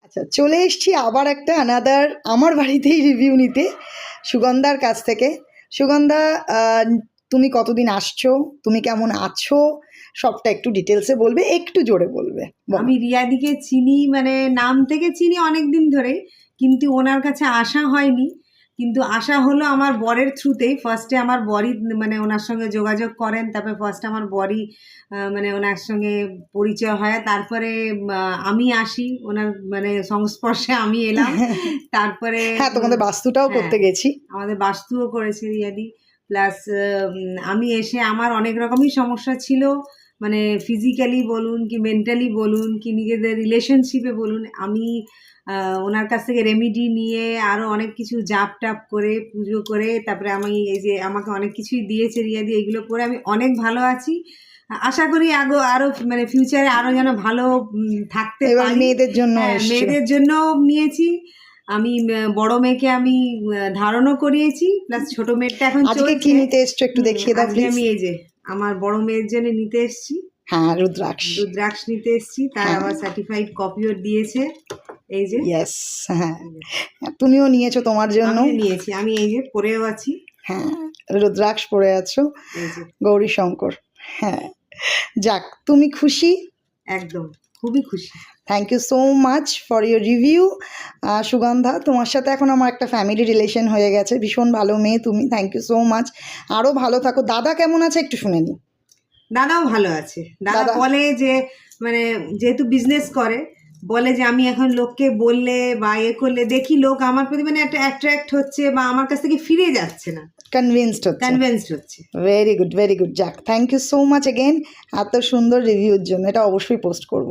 আচ্ছা, চলে এসেছি আবার একটা আনাদার আমার বাড়িতেই রিভিউ নিতে সুগন্ধার কাছ থেকে। সুগন্ধা, তুমি কতদিন আসছো, তুমি কেমন আছো, সবটা একটু ডিটেলসে বলবে, একটু জোরে বলবে। বলো। আমি রিয়াদিকে চিনি, মানে নাম থেকে চিনি অনেক দিন ধরেই, কিন্তু ওনার কাছে আসা হয়নি। কিন্তু আসা হলো আমার বরের থ্রুতেই। ফার্স্টে আমার বরই মানে ওনার সঙ্গে যোগাযোগ করেন, তারপরে ফার্স্ট আমার বরই মানে ওনার সঙ্গে পরিচয় হয়, তারপরে আমি আসি ওনার মানে সংস্পর্শে আমি এলাম। তারপরে হ্যাঁ, তোমাদের বাস্তুটাও হ্যাঁ, করতে গেছি। আমাদের বাস্তুও করেছে রিয়াদি। প্লাস আমি এসে আমার অনেক রকমই সমস্যা ছিল, মানে ফিজিক্যালি বলুন কি মেন্টালি বলুন কি নিজেদের রিলেশনশিপে বলুন, আমি ওনার কাছ থেকে রেমিডি নিয়ে আরও অনেক কিছু জাপ টাপ করে পুজো করে তারপরে আমি এই যে আমাকে অনেক কিছুই দিয়েছে রিয়াদি, এগুলো করে আমি অনেক ভালো আছি। আশা করি আরও মানে ফিউচারে আরও যেন ভালো থাকতে এবার পারি। মেয়েদের জন্য হ্যাঁ, এসছো। মেয়েদের জন্য নিয়েছি আমি। বড় মেয়েকে আমি ধারণও করিয়েছি, প্লাস ছোট মেয়েটা এখন আজকে কি চলছে। নিতে এসছো একটু দেখিয়ে দাও আজকে প্লিজ। আমি এই যে আমার বড় মেয়ের জন্য নিতে এসেছি হ্যাঁ, রুদ্রাক্ষ। রুদ্রাক্ষ নিতে এসেছি, তার হ্যাঁ। আবার সার্টিফাইড কপিও দিয়েছে। এই যে ইয়েস। হ্যাঁ, তুমিও নিয়েছো তোমার জন্য। আমিও নিয়েছি, আমি এই যে পরেও আছি। হ্যাঁ, রুদ্রাক্ষ পরে আছো, এই যে গৌরী শঙ্কর। হ্যাঁ, যাক, তুমি খুশি? একদম খুবই খুশি। Thank you so much for your review. Sugandha, তোমার সাথে এখন আমার একটা ফ্যামিলি রিলেশন হয়ে গেছে, ভীষণ ভালো মেয়ে তুমি, থ্যাংক ইউ সো মাচ। আরও ভালো থাকো। দাদা কেমন আছে একটু শুনে নি। দাদাও ভালো আছে। দাদা দাদা? বলে যে মানে যেহেতু বিজনেস করে, বলে যে আমি এখন লোককে বললে বা করলে দেখি লোক আমার প্রতি মানে একটা অ্যাট্রাক্ট হচ্ছে বা আমার কাছ থেকে ফিরে যাচ্ছে না, কনভিন্সড হচ্ছে। কনভিন্সড হচ্ছে। Very good, very good. যাক, thank you so much again এত সুন্দর রিভিউর জন্য। এটা অবশ্যই পোস্ট করব।